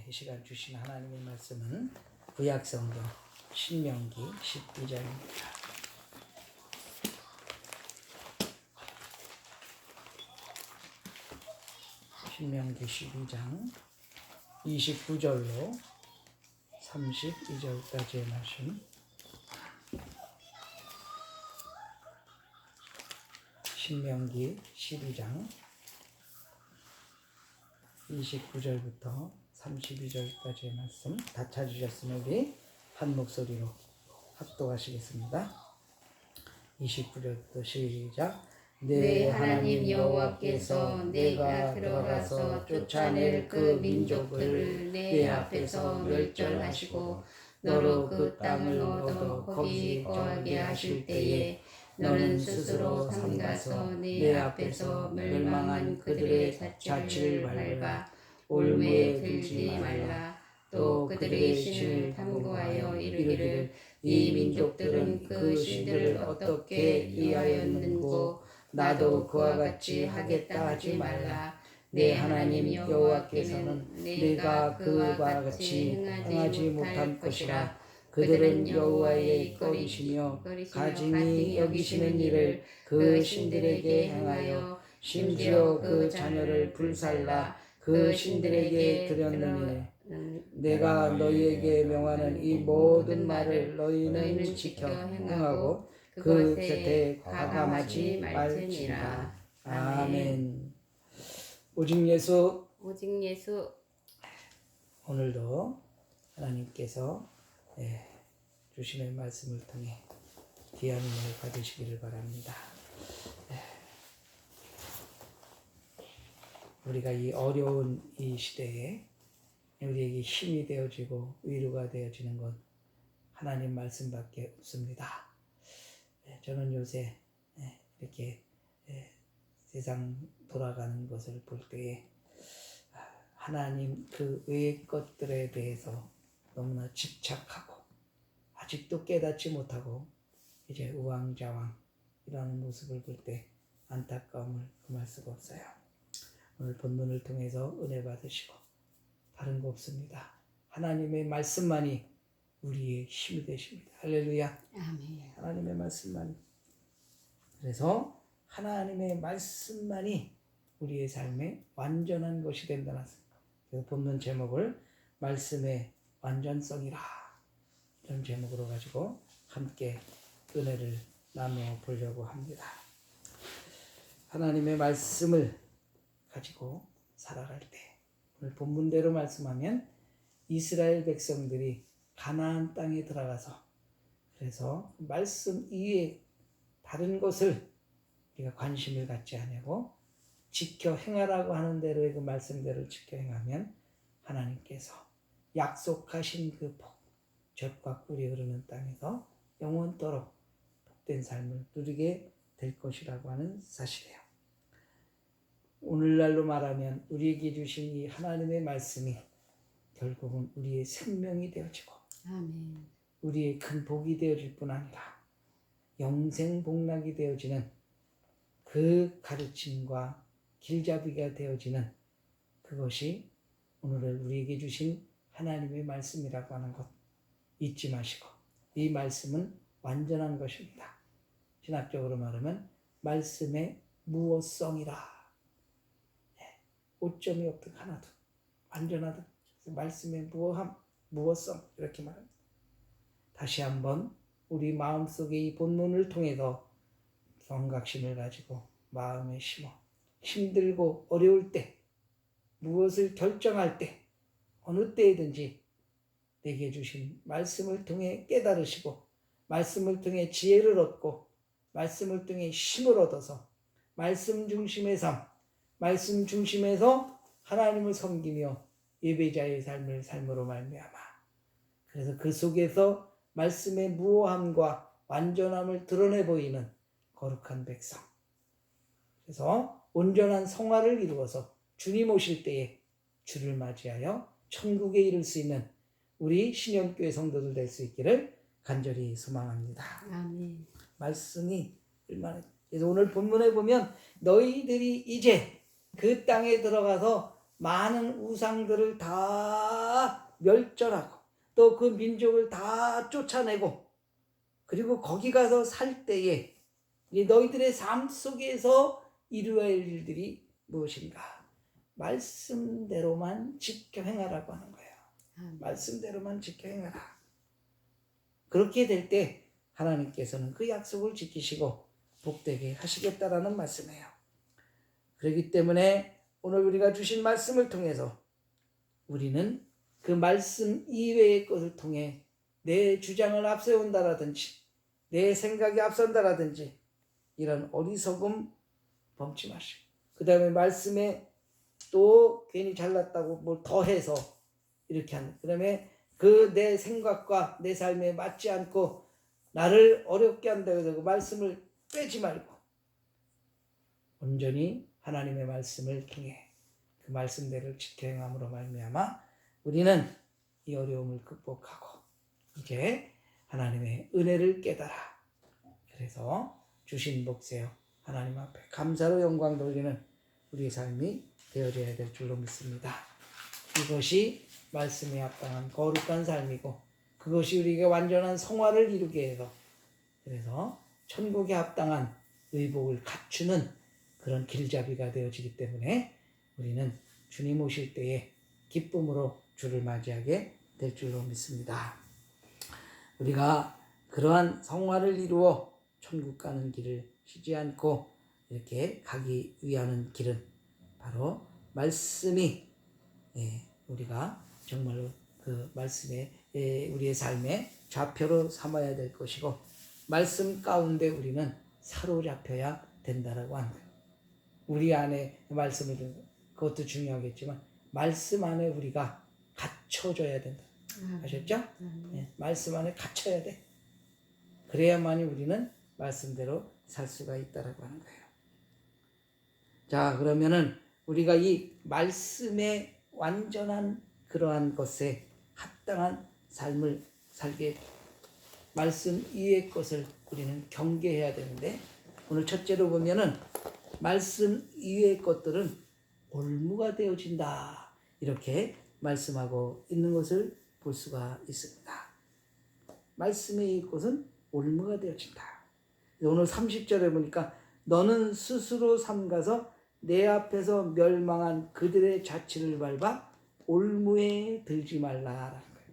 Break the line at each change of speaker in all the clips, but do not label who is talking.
이 시간 주신 하나님의 말씀은 구약성경 신명기 12장입니다. 신명기 12장 29절로 32절까지의 말씀. 신명기 12장 29절부터 32절까지의 말씀 다 찾으셨으면 우리 한 목소리로 합독하시겠습니다. 29절부터 시작.
내 하나님 여호와께서 내가 들어가서 쫓아낼 그 민족들을 내 앞에서 멸절하시고 너로 그 땅을 얻어 거기 거하게 하실 때에 너는 스스로 삼가서 내 앞에서 멸망한 그들의 자취를 밟아 올무에 들지 말라. 또 그들의 신을 탐구하여 이르기를 이 민족들은 그 신들을 어떻게 이하였는고 나도 그와 같이 하겠다 하지 말라. 내 하나님 여호와께서는 내가 그와 같이 행하지 못한 것이라. 그들은 여호와의 이끌이시며 가증히 여기시는 일을 그 신들에게 행하여 심지어 그 자녀를 불살라 그 신들에게 드렸느니 내가 너희에게 명하는 이 모든 말을 너희는 지켜 행하고 그 곁에 과감하지 말지니라. 아멘.
오직 예수.
오직 예수.
오늘도 하나님께서 주시는 말씀을 통해 귀한 은혜 받으시기를 바랍니다. 우리가 이 어려운 이 시대에 우리에게 힘이 되어지고 위로가 되어지는 건 하나님 말씀밖에 없습니다. 저는 요새 이렇게 세상 돌아가는 것을 볼 때에 하나님 그 외의 것들에 대해서 너무나 집착하고 아직도 깨닫지 못하고 이제 우왕좌왕 이러는 모습을 볼 때 안타까움을 금할 수가 없어요. 오늘 본문을 통해서 은혜 받으시고 다른 거 없습니다. 하나님의 말씀만이 우리의 힘이 되십니다. 할렐루야.
아멘.
하나님의 말씀만이. 그래서 하나님의 말씀만이 우리의 삶에 완전한 것이 된다는 그래서 본문 제목을 말씀의 완전성이라 이런 제목으로 가지고 함께 은혜를 나누어 보려고 합니다. 하나님의 말씀을 가지고 살아갈 때 오늘 본문대로 말씀하면 이스라엘 백성들이 가나안 땅에 들어가서 그래서 말씀 이외에 다른 것을 우리가 관심을 갖지 않고 지켜 행하라고 하는 대로의 그 말씀대로 지켜 행하면 하나님께서 약속하신 그 복, 젖과 꿀이 흐르는 땅에서 영원토록 복된 삶을 누리게 될 것이라고 하는 사실이에요. 오늘날로 말하면 우리에게 주신 이 하나님의 말씀이 결국은 우리의 생명이 되어지고
아멘.
우리의 큰 복이 되어질 뿐 아니라 영생 복락이 되어지는 그 가르침과 길잡이가 되어지는 그것이 오늘 우리에게 주신 하나님의 말씀이라고 하는 것 잊지 마시고 이 말씀은 완전한 것입니다. 신학적으로 말하면 말씀의 무어성이라. 오점이 없든 하나도 완전하든 말씀의 무어함, 무어성 이렇게 말합니다. 다시 한번 우리 마음속에 이 본문을 통해서 경각심을 가지고 마음에 심어 힘들고 어려울 때 무엇을 결정할 때 어느 때이든지 내게 주신 말씀을 통해 깨달으시고 말씀을 통해 지혜를 얻고 말씀을 통해 힘을 얻어서 말씀 중심의 삶, 말씀 중심에서 하나님을 섬기며 예배자의 삶으로 말미암아 그래서 그 속에서 말씀의 무오함과 완전함을 드러내 보이는 거룩한 백성. 그래서 온전한 성화를 이루어서 주님 오실 때에 주를 맞이하여 천국에 이를 수 있는 우리 신영교회 성도들 될 수 있기를 간절히 소망합니다.
아멘.
말씀이 얼마나 그래서 오늘 본문에 보면 너희들이 이제 그 땅에 들어가서 많은 우상들을 다 멸절하고 또 그 민족을 다 쫓아내고 그리고 거기 가서 살 때에 너희들의 삶 속에서 이루어야 할 일들이 무엇인가? 말씀대로만 지켜 행하라고 하는 거예요. 말씀대로만 지켜 행하라. 그렇게 될 때 하나님께서는 그 약속을 지키시고 복되게 하시겠다라는 말씀이에요. 그렇기 때문에 오늘 우리가 주신 말씀을 통해서 우리는 그 말씀 이외의 것을 통해 내 주장을 앞세운다라든지 내 생각이 앞선다라든지 이런 어리석음 범치 마시고 그 다음에 말씀에 또 괜히 잘났다고 뭘 더해서 이렇게 하는 그 다음에 그 내 생각과 내 삶에 맞지 않고 나를 어렵게 한다고 해서 그 말씀을 빼지 말고 온전히 하나님의 말씀을 통해 그 말씀대로 지켜 행함으로 말미암아 우리는 이 어려움을 극복하고 이제 하나님의 은혜를 깨달아 그래서 주신 복세요 하나님 앞에 감사로 영광 돌리는 우리의 삶이 되어져야 될 줄로 믿습니다. 이것이 말씀에 합당한 거룩한 삶이고 그것이 우리에게 완전한 성화를 이루게 해서 그래서 천국에 합당한 의복을 갖추는 그런 길잡이가 되어지기 때문에 우리는 주님 오실 때에 기쁨으로 주를 맞이하게 될 줄로 믿습니다. 우리가 그러한 성화를 이루어 천국 가는 길을 쉬지 않고 이렇게 가기 위한 길은 바로 말씀이 우리가 정말로 그 말씀에 우리의 삶의 좌표로 삼아야 될 것이고 말씀 가운데 우리는 사로잡혀야 된다라고 하는 거예요. 우리 안에 말씀을 듣는 그것도 중요하겠지만 말씀 안에 우리가 갇혀져야 된다. 아셨죠? 말씀 안에 갇혀야 돼. 그래야만이 우리는 말씀대로 살 수가 있다라고 하는 거예요. 자, 그러면은 우리가 이 말씀의 완전한 그러한 것에 합당한 삶을 살게 말씀 이외의 것을 우리는 경계해야 되는데 오늘 첫째로 보면은 말씀 이외의 것들은 올무가 되어진다 이렇게 말씀하고 있는 것을 볼 수가 있습니다. 말씀의 것은 올무가 되어진다. 오늘 30절에 보니까 너는 스스로 삼가서 내 앞에서 멸망한 그들의 자취를 밟아 올무에 들지 말라라는 거예요.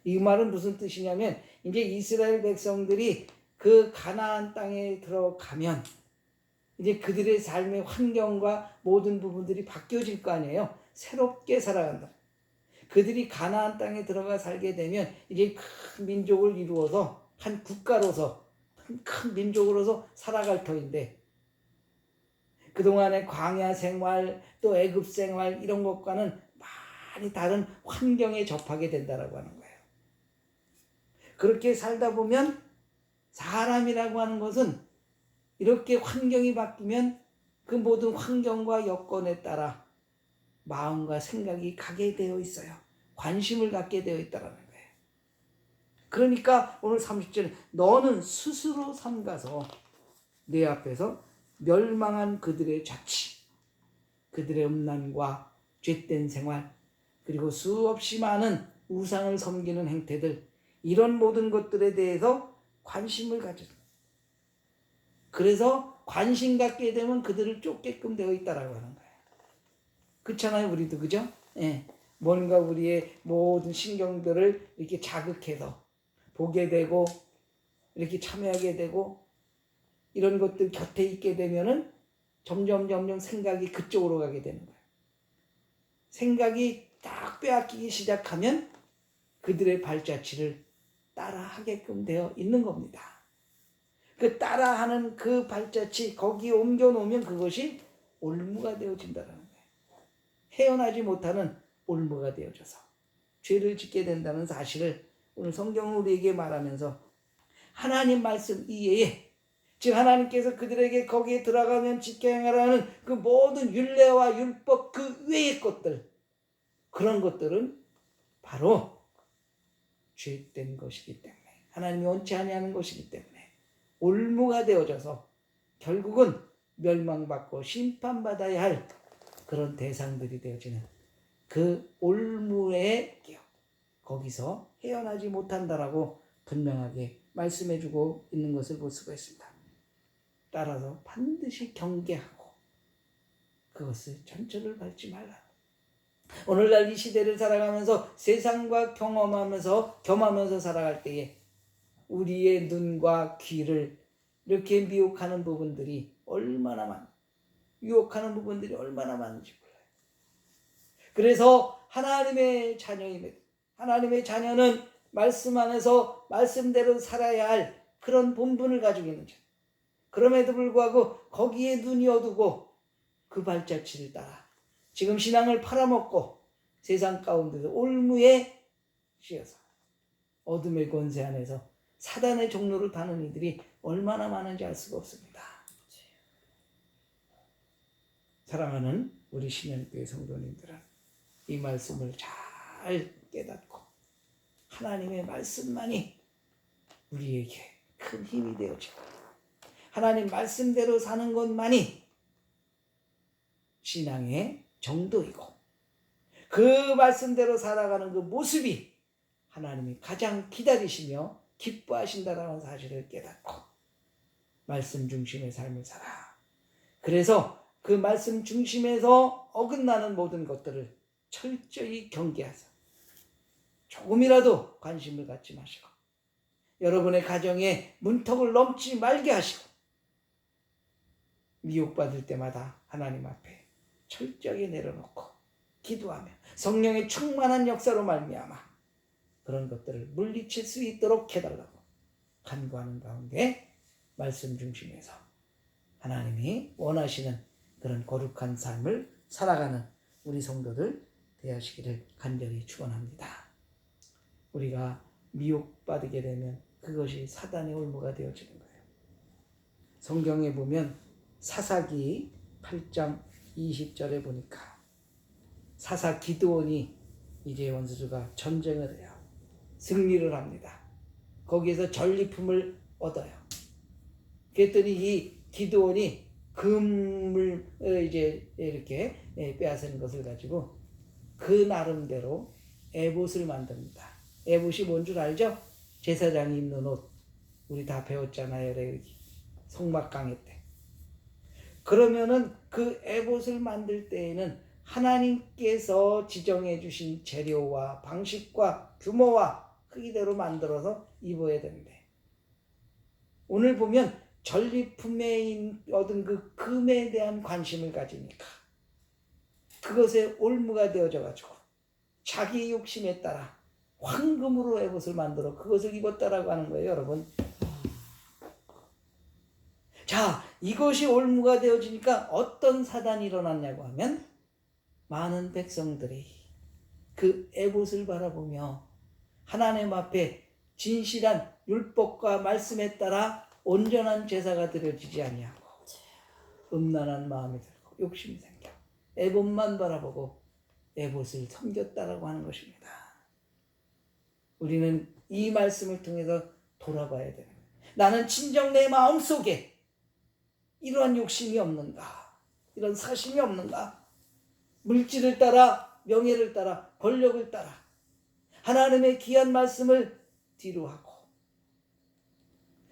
이 말은 무슨 뜻이냐면 이제 이스라엘 백성들이 그 가나안 땅에 들어가면 이제 그들의 삶의 환경과 모든 부분들이 바뀌어질 거 아니에요. 새롭게 살아간다. 그들이 가나안 땅에 들어가 살게 되면 이제 큰 민족을 이루어서 한 국가로서 큰 민족으로서 살아갈 터인데 그동안의 광야 생활 또 애굽 생활 이런 것과는 많이 다른 환경에 접하게 된다라고 하는 거예요. 그렇게 살다 보면 사람이라고 하는 것은 이렇게 환경이 바뀌면 그 모든 환경과 여건에 따라 마음과 생각이 가게 되어 있어요. 관심을 갖게 되어 있다라는 거예요. 그러니까 오늘 30절에 너는 스스로 삼가서 내 앞에서 멸망한 그들의 자취, 그들의 음란과 죄된 생활, 그리고 수없이 많은 우상을 섬기는 행태들 이런 모든 것들에 대해서 관심을 가져. 그래서 관심 갖게 되면 그들을 쫓게끔 되어 있다라고 하는 거예요. 그렇잖아요, 우리도 그죠? 예. 뭔가 우리의 모든 신경들을 이렇게 자극해서 보게 되고 이렇게 참여하게 되고 이런 것들 곁에 있게 되면은 점점 생각이 그쪽으로 가게 되는 거예요. 생각이 딱 빼앗기기 시작하면 그들의 발자취를 따라하게끔 되어 있는 겁니다. 그 따라하는 그 발자취 거기에 옮겨놓으면 그것이 올무가 되어진다는 거예요. 헤어나지 못하는 올무가 되어져서 죄를 짓게 된다는 사실을 오늘 성경은 우리에게 말하면서 하나님 말씀 이외에 즉 하나님께서 그들에게 거기에 들어가면 지켜 행하라는 그 모든 율례와 율법 그 외의 것들 그런 것들은 바로 죄된 것이기 때문에 하나님이 원치 아니하는 것이기 때문에 올무가 되어져서 결국은 멸망받고 심판받아야 할 그런 대상들이 되어지는 그 올무의 기억, 거기서 헤어나지 못한다라고 분명하게 말씀해주고 있는 것을 볼 수가 있습니다. 따라서 반드시 경계하고 그것을 전철을 밟지 말라. 오늘날 이 시대를 살아가면서 세상과 겸하면서 살아갈 때에 우리의 눈과 귀를 이렇게 미혹하는 부분들이 얼마나 유혹하는 부분들이 얼마나 많은지 몰라요. 그래서 하나님의 자녀는 말씀 안에서 말씀대로 살아야 할 그런 본분을 가지고 있는 자. 그럼에도 불구하고 거기에 눈이 어두고 그 발자취를 따라 지금 신앙을 팔아먹고 세상 가운데서 올무에 씌어서 어둠의 권세 안에서 사단의 종로를 타는 이들이 얼마나 많은지 알 수가 없습니다. 사랑하는 우리 신현교회 성도님들은 이 말씀을 잘 깨닫고 하나님의 말씀만이 우리에게 큰 힘이 되어지고 하나님 말씀대로 사는 것만이 신앙의 정도이고 그 말씀대로 살아가는 그 모습이 하나님이 가장 기다리시며 기뻐하신다라는 사실을 깨닫고 말씀 중심의 삶을 살아. 그래서 그 말씀 중심에서 어긋나는 모든 것들을 철저히 경계하사 조금이라도 관심을 갖지 마시고 여러분의 가정에 문턱을 넘지 말게 하시고 미혹받을 때마다 하나님 앞에 철저하게 내려놓고 기도하며 성령의 충만한 역사로 말미암아 그런 것들을 물리칠 수 있도록 해달라고 간구하는 가운데 말씀 중심에서 하나님이 원하시는 그런 거룩한 삶을 살아가는 우리 성도들 되시기를 간절히 축원합니다. 우리가 미혹받게 되면 그것이 사단의 올무가 되어지는 거예요. 성경에 보면 사사기 8장 20절에 보니까 사사 기드온이 이제 원수들과 전쟁을 해요. 승리를 합니다. 거기에서 전리품을 얻어요. 그랬더니 이 기드온이 금을 이제 이렇게 빼앗은 것을 가지고 그 나름대로 에봇을 만듭니다. 에봇이 뭔 줄 알죠? 제사장이 입는 옷. 우리 다 배웠잖아요. 송막강의 때. 그러면은 그 에봇을 만들 때에는 하나님께서 지정해 주신 재료와 방식과 규모와 크기대로 만들어서 입어야 되는데 오늘 보면 전리품에 얻은 그 금에 대한 관심을 가지니까 그것에 올무가 되어져 가지고 자기 욕심에 따라 황금으로 에봇을 만들어 그것을 입었다라고 하는 거예요, 여러분. 자, 이것이 올무가 되어지니까 어떤 사단이 일어났냐고 하면 많은 백성들이 그 에봇을 바라보며 하나님 앞에 진실한 율법과 말씀에 따라 온전한 제사가 드려지지 아니하고 음란한 마음이 들고 욕심이 생겨 에봇만 바라보고 에봇을 섬겼다라고 하는 것입니다. 우리는 이 말씀을 통해서 돌아봐야 되는 거예요. 나는 진정 내 마음속에 이러한 욕심이 없는가? 이런 사심이 없는가? 물질을 따라, 명예를 따라, 권력을 따라 하나님의 귀한 말씀을 뒤로 하고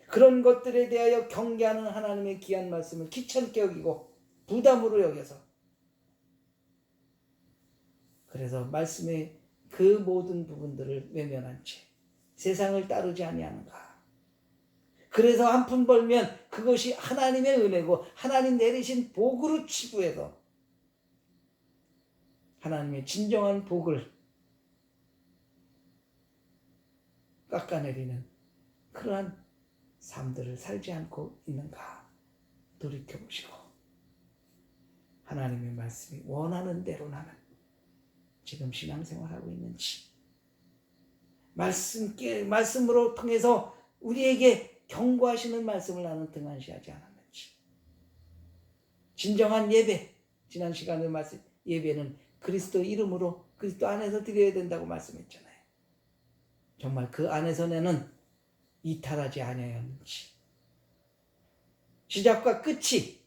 그런 것들에 대하여 경계하는 하나님의 귀한 말씀을 귀찮게 여기고 부담으로 여겨서 그래서 말씀의 그 모든 부분들을 외면한 채 세상을 따르지 아니하는가. 그래서 한 푼 벌면 그것이 하나님의 은혜고 하나님 내리신 복으로 치부해서 하나님의 진정한 복을 깎아내리는 그러한 삶들을 살지 않고 있는가 돌이켜보시고 하나님의 말씀이 원하는 대로 나는 지금 신앙생활하고 있는지 말씀으로 통해서 우리에게 경고하시는 말씀을 나는 등한시하지 않았는지 진정한 예배 지난 시간에 말씀 예배는 그리스도 이름으로 그리스도 안에서 드려야 된다고 말씀했잖아요. 정말 그 안에서 내는 이탈하지 아니하였는지 시작과 끝이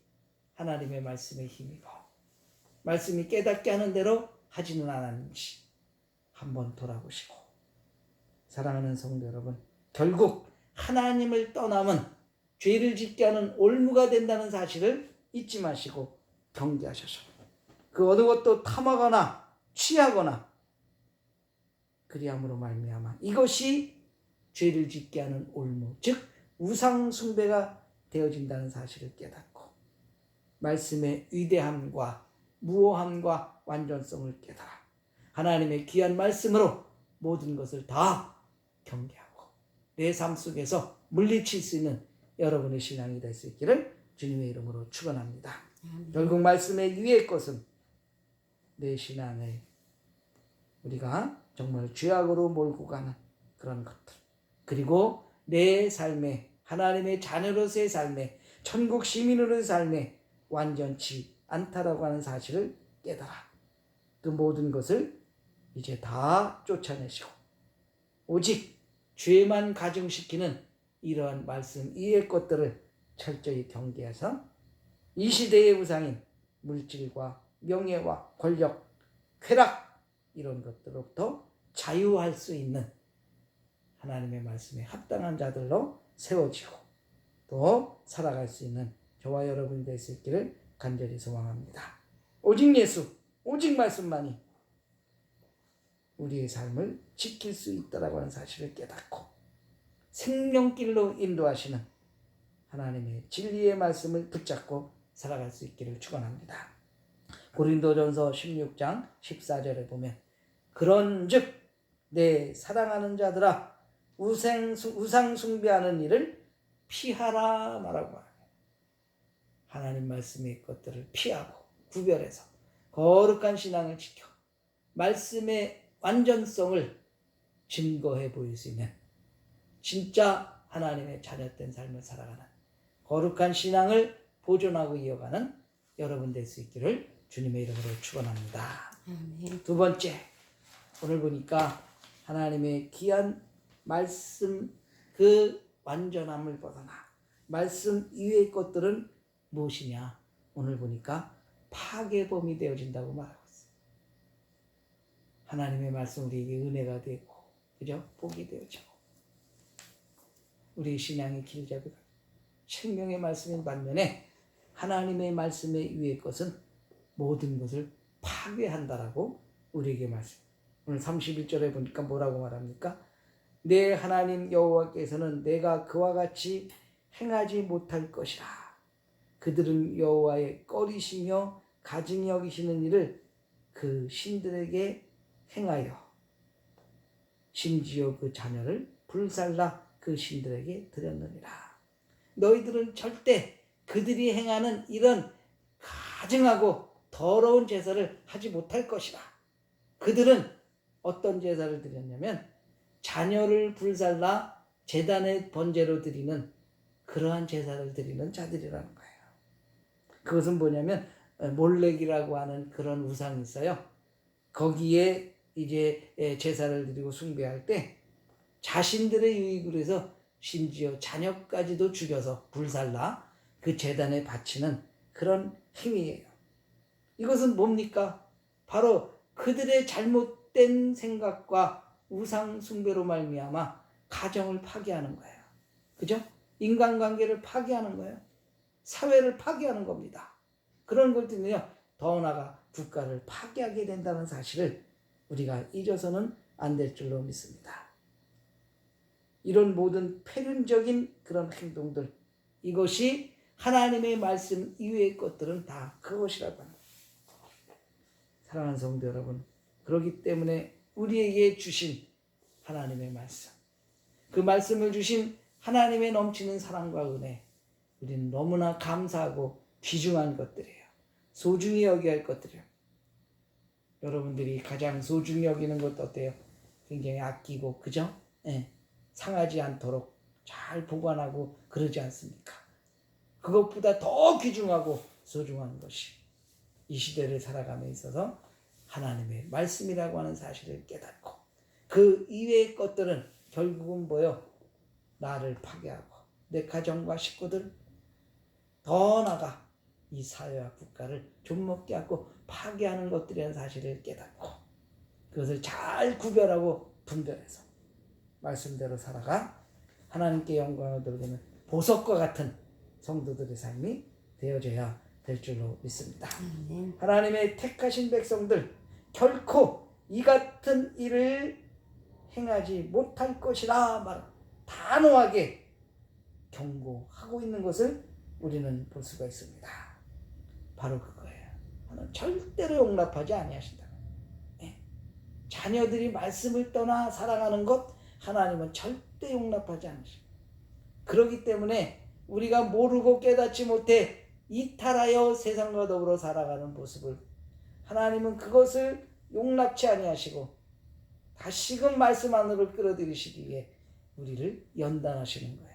하나님의 말씀의 힘이고 말씀이 깨닫게 하는 대로 하지는 않았는지 한번 돌아보시고, 사랑하는 성도 여러분, 결국 하나님을 떠남은 죄를 짓게 하는 올무가 된다는 사실을 잊지 마시고 경계하셔서 그 어느 것도 탐하거나 취하거나 그리함으로 말미암아 이것이 죄를 짓게 하는 올무, 즉 우상 숭배가 되어진다는 사실을 깨닫고 말씀의 위대함과 무오함과 완전성을 깨달아 하나님의 귀한 말씀으로 모든 것을 다 경계하고 내 삶 속에서 물리칠 수 있는 여러분의 신앙이 될 수 있기를 주님의 이름으로 축원합니다. 결국 말씀의 위의 것은 내 신앙을 우리가 정말 죄악으로 몰고 가는 그런 것들, 그리고 내 삶에 하나님의 자녀로서의 삶에 천국 시민으로의 삶에 완전치 않다라고 하는 사실을 깨달아 그 모든 것을 이제 다 쫓아내시고 오직 죄만 가중시키는 이러한 말씀 이의 것들을 철저히 경계해서 이 시대의 우상인 물질과 명예와 권력, 쾌락 이런 것들로부터 자유할 수 있는 하나님의 말씀에 합당한 자들로 세워지고 또 살아갈 수 있는 저와 여러분이 될 수 있기를 간절히 소망합니다. 오직 예수, 오직 말씀만이 우리의 삶을 지킬 수 있다라고 하는 사실을 깨닫고 생명길로 인도하시는 하나님의 진리의 말씀을 붙잡고 살아갈 수 있기를 축원합니다. 고린도전서 16장 14절에 보면 그런즉 내 사랑하는 자들아 우상 숭배하는 일을 피하라 말하고 말합니다. 하나님 말씀의 것들을 피하고 구별해서 거룩한 신앙을 지켜 말씀의 완전성을 증거해 보일 수 있는 진짜 하나님의 자녀된 삶을 살아가는 거룩한 신앙을 보존하고 이어가는 여러분 될 수 있기를 주님의 이름으로 축원합니다. 두 번째, 오늘 보니까 하나님의 귀한 말씀 그 완전함을 벗어나 말씀 이외의 것들은 무엇이냐? 오늘 보니까 파괴범이 되어진다고 말하고 있어요. 하나님의 말씀 우리에게 은혜가 되고, 그죠? 복이 되어지고, 우리 신앙의 길잡이가 생명의 말씀인 반면에 하나님의 말씀에 위의 것은 모든 것을 파괴한다라고 우리에게 말씀. 오늘 31절에 보니까 뭐라고 말합니까? 내 하나님 여호와께서는 내가 그와 같이 행하지 못할 것이라. 그들은 여호와의 꺼리시며 가증히 여기시는 일을 그 신들에게 행하여 심지어 그 자녀를 불살라 그 신들에게 드렸느니라. 너희들은 절대 그들이 행하는 이런 가증하고 더러운 제사를 하지 못할 것이라. 그들은 어떤 제사를 드렸냐면 자녀를 불살라 제단의 번제로 드리는 그러한 제사를 드리는 자들이라는 거예요. 그것은 뭐냐면 몰렉이라고 하는 그런 우상이 있어요. 거기에 이제 제사를 드리고 숭배할 때 자신들의 유익으로 해서 심지어 자녀까지도 죽여서 불살라 그 제단에 바치는 그런 행위예요. 이것은 뭡니까? 바로 그들의 잘못된 생각과 우상 숭배로 말미암아 가정을 파괴하는 거예요. 그죠? 인간관계를 파괴하는 거예요. 사회를 파괴하는 겁니다. 그런 걸 때문에 더 나아가 국가를 파괴하게 된다는 사실을 우리가 잊어서는 안 될 줄로 믿습니다. 이런 모든 폐륜적인 그런 행동들, 이것이 하나님의 말씀 이외의 것들은 다 그것이라고 합니다. 사랑하는 성도 여러분, 그렇기 때문에 우리에게 주신 하나님의 말씀, 그 말씀을 주신 하나님의 넘치는 사랑과 은혜, 우리는 너무나 감사하고 귀중한 것들이에요. 소중히 여겨야 할 것들이에요. 여러분들이 가장 소중히 여기는 것도 어때요? 굉장히 아끼고, 그죠? 예, 상하지 않도록 잘 보관하고 그러지 않습니까? 그것보다 더 귀중하고 소중한 것이 이 시대를 살아감에 있어서 하나님의 말씀이라고 하는 사실을 깨닫고 그 이외의 것들은 결국은 뭐요? 나를 파괴하고 내 가정과 식구들 더 나아가 이 사회와 국가를 좀먹게 하고 파괴하는 것들이라는 사실을 깨닫고 그것을 잘 구별하고 분별해서 말씀대로 살아가 하나님께 영광을 돌리는 보석과 같은 성도들의 삶이 되어져야 될 줄로 믿습니다.
아멘.
하나님의 택하신 백성들 결코 이 같은 일을 행하지 못할 것이라 말 단호하게 경고하고 있는 것을 우리는 볼 수가 있습니다. 바로 그거예요. 하나님 절대로 용납하지 아니하신다. 자녀들이 말씀을 떠나 살아가는 것 하나님은 절대 용납하지 않으십니다. 그렇기 때문에 우리가 모르고 깨닫지 못해 이탈하여 세상과 더불어 살아가는 모습을 하나님은 그것을 용납치 아니하시고 다시금 말씀 안으로 끌어들이시기 위해 우리를 연단하시는 거예요.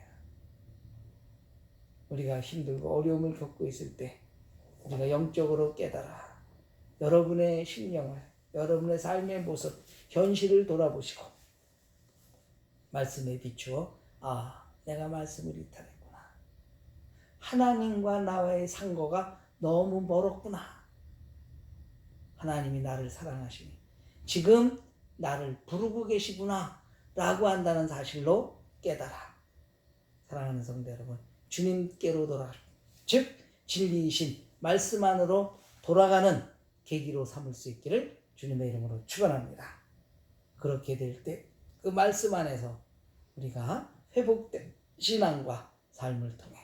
우리가 힘들고 어려움을 겪고 있을 때 우리가 영적으로 깨달아 여러분의 심령을 여러분의 삶의 모습 현실을 돌아보시고 말씀에 비추어 내가 말씀을 이탈했구나. 하나님과 나와의 상거가 너무 멀었구나. 하나님이 나를 사랑하시니 지금 나를 부르고 계시구나 라고 한다는 사실로 깨달아. 사랑하는 성도 여러분, 주님께로 돌아가십시오. 즉 진리이신 말씀 안으로 돌아가는 계기로 삼을 수 있기를 주님의 이름으로 축원합니다. 그렇게 될 때 그 말씀 안에서 우리가 회복된 신앙과 삶을 통해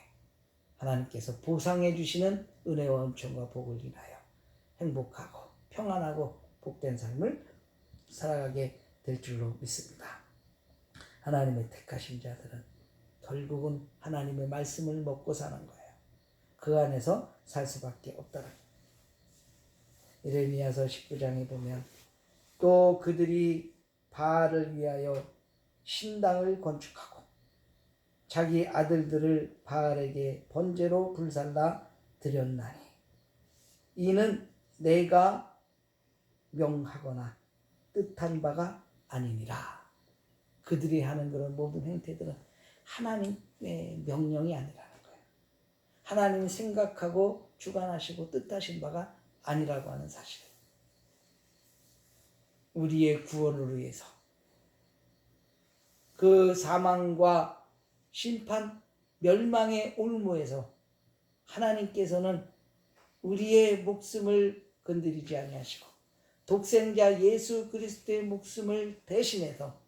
하나님께서 보상해 주시는 은혜와 은총과 복을 인하여 행복하고 평안하고 복된 삶을 살아가게 될 줄로 믿습니다. 하나님의 택하신 자들은 결국은 하나님의 말씀을 먹고 사는 거예요. 그 안에서 살 수밖에 없다는 거예요. 예레미야서 19장에 보면 또 그들이 바알을 위하여 신당을 건축하고 자기 아들들을 바알에게 번제로 불살라 드렸나니 이는 내가 명하거나 뜻한 바가 아니니라. 그들이 하는 그런 모든 행태들은 하나님의 명령이 아니라는 거예요. 하나님이 생각하고 주관하시고 뜻하신 바가 아니라고 하는 사실. 우리의 구원을 위해서 그 사망과 심판, 멸망의 올무에서 하나님께서는 우리의 목숨을 건드리지 아니하시고 독생자 예수 그리스도의 목숨을 대신해서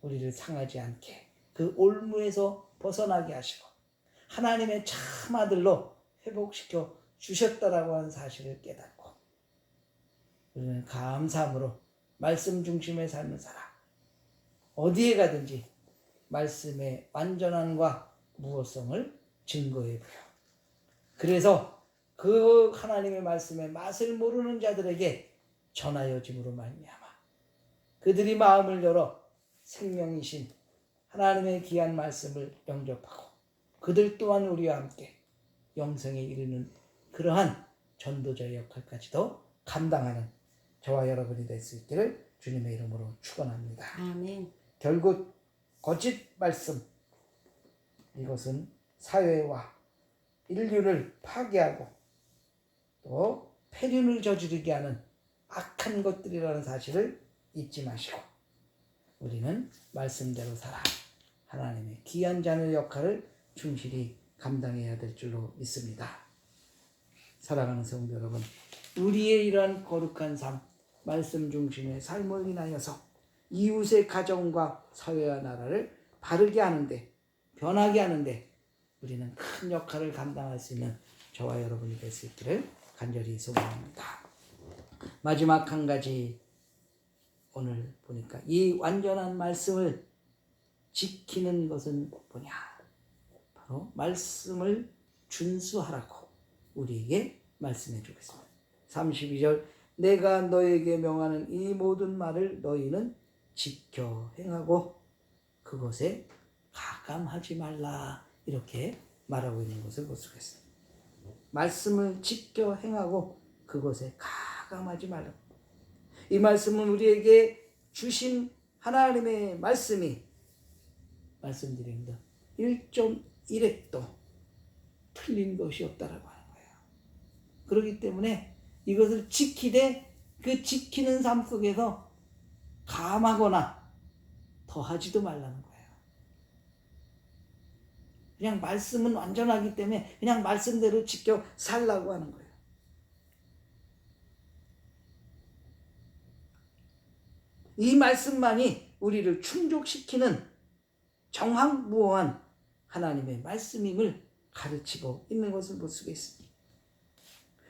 우리를 상하지 않게 그 올무에서 벗어나게 하시고 하나님의 참 아들로 회복시켜 주셨다라고 하는 사실을 깨닫고 우리는 감사함으로 말씀 중심의 삶을 살아 어디에 가든지 말씀의 완전함과 무엇성을 증거해 보여. 그래서 그 하나님의 말씀의 맛을 모르는 자들에게 전하여 짐으로 말미암아 그들이 마음을 열어 생명이신 하나님의 귀한 말씀을 영접하고 그들 또한 우리와 함께 영생에 이르는 그러한 전도자의 역할까지도 감당하는 저와 여러분이 될 수 있기를 주님의 이름으로 축원합니다.
아멘.
결국 거짓 말씀 이것은 사회와 인류를 파괴하고 또 폐륜을 저지르게 하는 악한 것들이라는 사실을 잊지 마시고 우리는 말씀대로 살아 하나님의 귀한 자녀의 역할을 충실히 감당해야 될 줄로 믿습니다. 사랑하는 성도 여러분, 우리의 이러한 거룩한 삶, 말씀 중심의 삶을 인하여서 이웃의 가정과 사회와 나라를 바르게 하는데, 변하게 하는데 우리는 큰 역할을 감당할 수 있는 저와 여러분이 될 수 있기를 간절히 소망합니다. 마지막 한 가지, 오늘 보니까 이 완전한 말씀을 지키는 것은 뭐냐? 바로 말씀을 준수하라고 우리에게 말씀해 주겠습니다. 32절, 내가 너에게 명하는 이 모든 말을 너희는 지켜 행하고 그것에 가감하지 말라, 이렇게 말하고 있는 것을 볼 수가 있습니다. 말씀을 지켜 행하고 그것에 가감하지 말라. 이 말씀은 우리에게 주신 하나님의 말씀이 말씀드립니다. 1.1획도 틀린 것이 없다라고 하는 거예요. 그렇기 때문에 이것을 지키되 그 지키는 삶 속에서 감하거나 더하지도 말라는 거예요. 그냥 말씀은 완전하기 때문에 그냥 말씀대로 지켜 살라고 하는 거예요. 이 말씀만이 우리를 충족시키는 정확무어한 하나님의 말씀임을 가르치고 있는 것을 볼 수가 있습니다.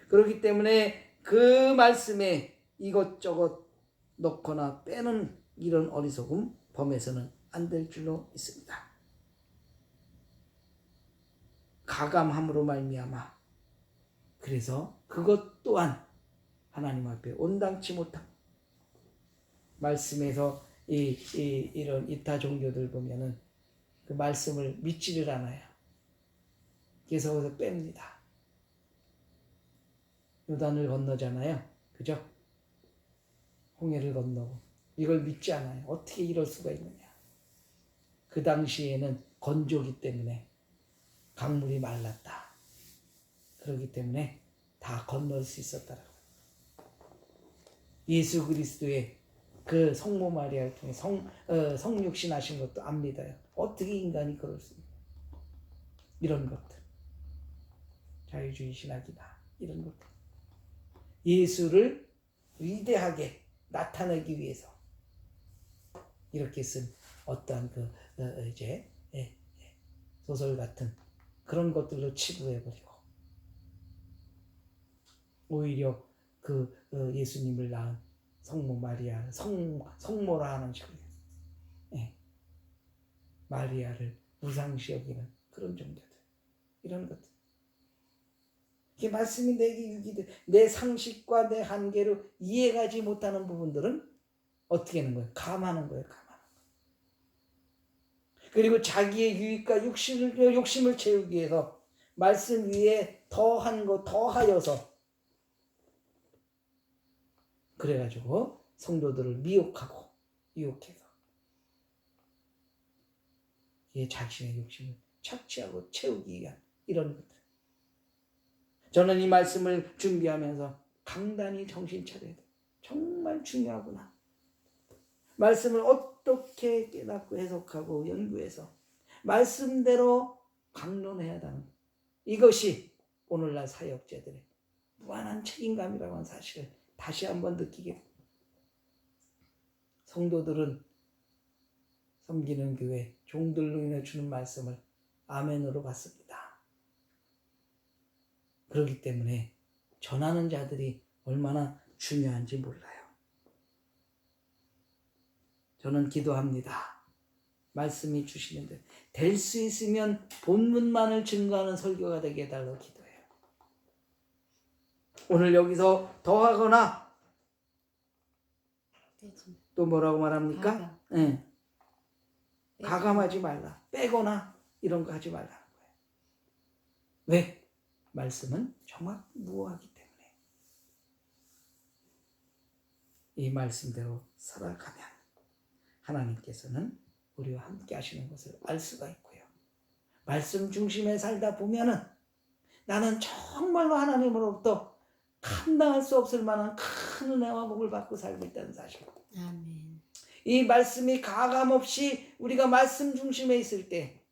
그렇기 때문에 그 말씀에 이것저것 넣거나 빼는 이런 어리석음 범해서는 안 될 줄로 있습니다. 가감함으로 말미암아 그래서 그것 또한 하나님 앞에 온당치 못함. 말씀에서 이런 이타 종교들 보면은 그 말씀을 믿지를 않아요. 그래서 거기서 뺍니다. 요단을 건너잖아요. 그죠? 홍해를 건너고 이걸 믿지 않아요. 어떻게 이럴 수가 있느냐. 그 당시에는 건조기 때문에 강물이 말랐다. 그렇기 때문에 다 건널 수 있었다라고. 예수 그리스도의 그 성모 마리아를 통해 성육신 하신 것도 안 믿어요. 어떻게 인간이 그럴 수 있냐. 이런 것들. 자유주의 신학이다. 이런 것들. 예수를 위대하게 나타내기 위해서 이렇게 쓴 어떠한 소설 같은 그런 것들로 치부해버리고 오히려 예수님을 낳은 성모 마리아, 성모라 하는 식으로 마리아를 무상시 여기는 그런 종교들, 이런 것들. 이게 말씀이 내게 유기돼 내 상식과 내 한계로 이해가지 못하는 부분들은 어떻게 하는 거예요? 감하는 거예요. 감하는 거예요. 그리고 자기의 유익과 욕심을 채우기 위해서 말씀 위에 더한 거 더하여서 그래가지고 성도들을 미혹하고 유혹해서 자신의 욕심을 착취하고 채우기 위한 이런 것들. 저는 이 말씀을 준비하면서 강단히 정신 차려야 돼. 정말 중요하구나. 말씀을 어떻게 깨닫고 해석하고 연구해서 말씀대로 강론해야 한다는 것. 이것이 오늘날 사역자들의 무한한 책임감이라고 하는 사실을 다시 한번 느끼게 됩니다. 성도들은 섬기는 교회 종들로 인해 주는 말씀을 아멘으로 받습니다. 그렇기 때문에 전하는 자들이 얼마나 중요한지 몰라요. 저는 기도합니다. 말씀이 주시는데 될 수 있으면 본문만을 증거하는 설교가 되게 해달라고 기도해요. 오늘 여기서 더하거나 또 뭐라고 말합니까? 네. 가감하지 말라. 빼거나 이런 거 하지 말라는 거예요. 왜? 말씀은 정확무어하기 때문에 이 말씀대로 살아가면 하나님께서는 우리와 함께 하시는 것을 알 수가 있고요. 말씀 중심에 살다 보면은 나는 정말로 하나님으로부터 감당할 수 없을 만한 큰 은혜와 복을 받고 살고 있다는 사실.
아멘.
이 말씀이 가감없이 우리가 말씀 중심에 있을 때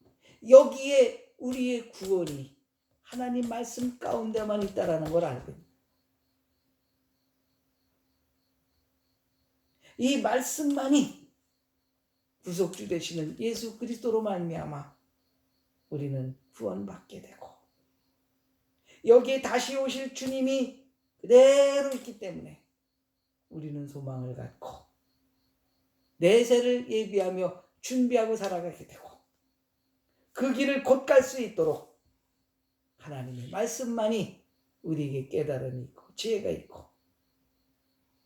여기에 우리의 구원이 하나님 말씀 가운데만 있다라는 걸 알고 있습니다. 이 말씀만이 구속주 되시는 예수 그리스도로 말미암아 우리는 구원받게 되고 여기에 다시 오실 주님이 그대로 있기 때문에 우리는 소망을 갖고 내세를 예비하며 준비하고 살아가게 되고 그 길을 곧 갈 수 있도록 하나님의 말씀만이 우리에게 깨달음이 있고 지혜가 있고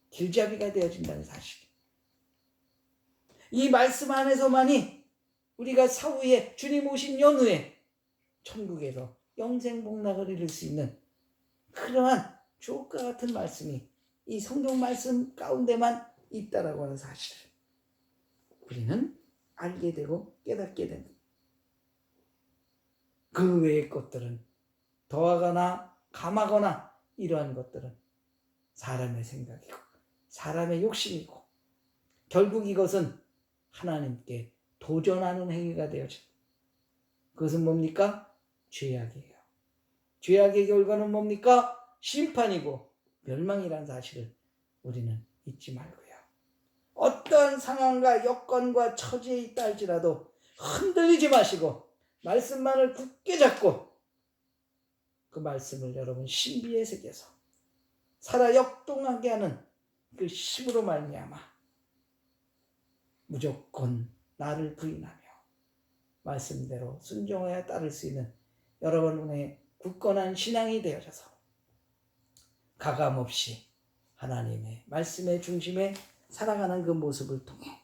길잡이가 되어진다는 사실. 이 말씀 안에서만이 우리가 사후에 주님 오신 연후에 천국에서 영생복락을 이룰 수 있는 그러한 주옥과 같은 말씀이 이 성경 말씀 가운데만 있다라고 하는 사실을 우리는 알게 되고 깨닫게 됩니다. 그 외의 것들은 더하거나 감하거나 이러한 것들은 사람의 생각이고 사람의 욕심이고 결국 이것은 하나님께 도전하는 행위가 되어집니다. 그것은 뭡니까? 죄악이에요. 죄악의 결과는 뭡니까? 심판이고 멸망이라는 사실을 우리는 잊지 말고요. 어떠한 상황과 여건과 처지에 있다 할지라도 흔들리지 마시고 말씀만을 굳게 잡고 그 말씀을 여러분 신비에 새겨서 살아 역동하게 하는 그 힘으로 말미암아 무조건 나를 부인하며 말씀대로 순종하여 따를 수 있는 여러분의 굳건한 신앙이 되어져서 가감없이 하나님의 말씀의 중심에 살아가는 그 모습을 통해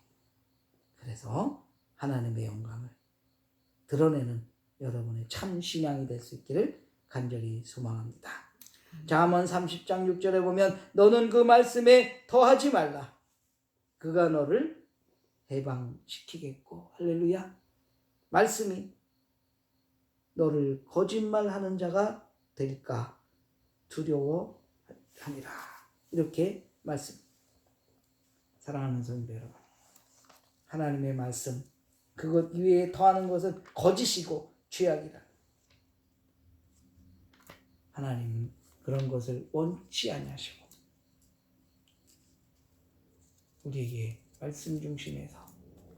그래서 하나님의 영광을 드러내는 여러분의 참 신앙이 될 수 있기를 간절히 소망합니다. 잠언 30장 6절에 보면 너는 그 말씀에 더하지 말라. 그가 너를 해방시키겠고. 할렐루야. 말씀이 너를 거짓말하는 자가 될까 두려워하니라. 이렇게 말씀. 사랑하는 성도 여러분, 하나님의 말씀 그것 이외에 더하는 것은 거짓이고 죄악이라. 하나님 그런 것을 원치 아니하시고 우리에게 말씀 중심에서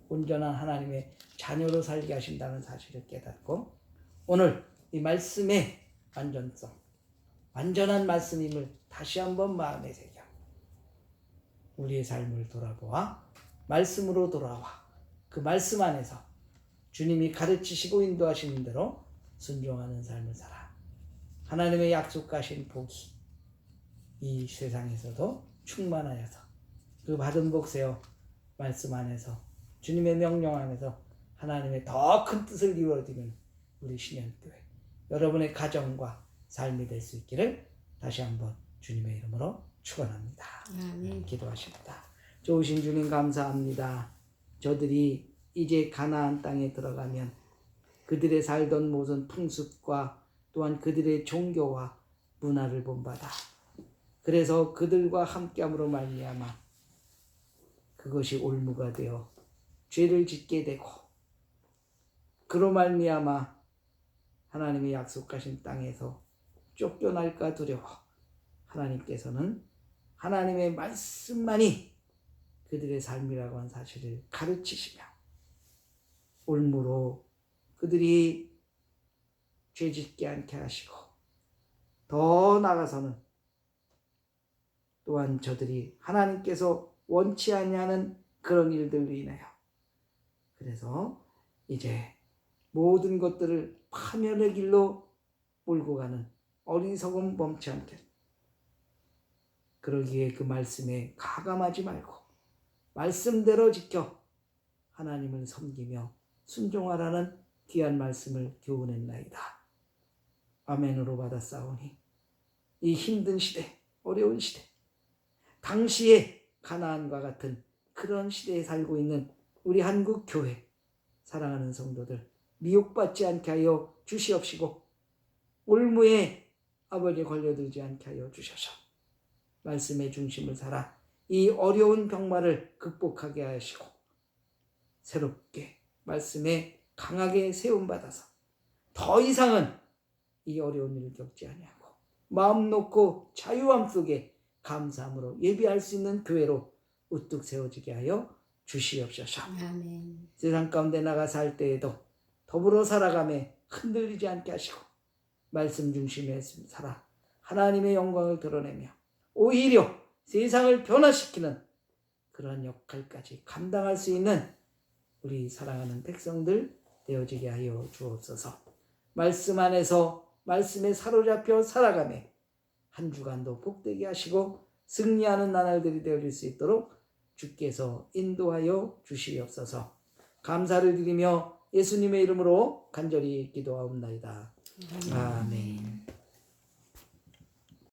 온전한 하나님의 자녀로 살게 하신다는 사실을 깨닫고 오늘 이 말씀의 완전성, 완전한 말씀임을 다시 한번 마음에 새겨 우리의 삶을 돌아보아 말씀으로 돌아와 그 말씀 안에서 주님이 가르치시고 인도하시는 대로 순종하는 삶을 살아 하나님의 약속하신 복이 이 세상에서도 충만하여서 그 받은 복 세어 말씀 안에서 주님의 명령 안에서 하나님의 더 큰 뜻을 이루어지는 우리 신현교회 여러분의 가정과 삶이 될 수 있기를 다시 한번 주님의 이름으로 축원합니다. 기도하십니다. 좋으신 주님 감사합니다. 저들이 이제 가나안 땅에 들어가면 그들의 살던 모든 풍습과 또한 그들의 종교와 문화를 본받아 그래서 그들과 함께함으로 말미암아 그것이 올무가 되어 죄를 짓게 되고 그로 말미암아 하나님의 약속하신 땅에서 쫓겨날까 두려워 하나님께서는 하나님의 말씀만이 그들의 삶이라고 하는 사실을 가르치시며 올무로 그들이 죄짓게 않게 하시고 더 나아가서는 또한 저들이 하나님께서 원치 아니하는 그런 일들로 인하여 그래서 이제 모든 것들을 파멸의 길로 몰고 가는 어리석음 멈지 않게 그러기에 그 말씀에 가감하지 말고 말씀대로 지켜 하나님을 섬기며 순종하라는 귀한 말씀을 교훈했나이다. 아멘으로 받았사오니 이 힘든 시대, 어려운 시대, 당시에 가나안과 같은 그런 시대에 살고 있는 우리 한국 교회 사랑하는 성도들 미혹받지 않게 하여 주시옵시고 올무에 아버지 걸려들지 않게 하여 주셔서 말씀의 중심을 살아 이 어려운 병마를 극복하게 하시고 새롭게 말씀에 강하게 세움받아서 더 이상은 이 어려운 일을 겪지 아니하고 마음 놓고 자유함 속에 감사함으로 예비할 수 있는 교회로 우뚝 세워지게 하여 주시옵소서.
아멘.
세상 가운데 나가 살 때에도 더불어 살아가며 흔들리지 않게 하시고 말씀 중심에 살아 하나님의 영광을 드러내며 오히려 세상을 변화시키는 그런 역할까지 감당할 수 있는 우리 사랑하는 백성들 되어지게 하여 주옵소서. 말씀 안에서 말씀에 사로잡혀 살아가며 한 주간도 복되게 하시고 승리하는 나날들이 되어질 수 있도록 주께서 인도하여 주시옵소서. 감사를 드리며 예수님의 이름으로 간절히 기도하옵나이다. 아멘.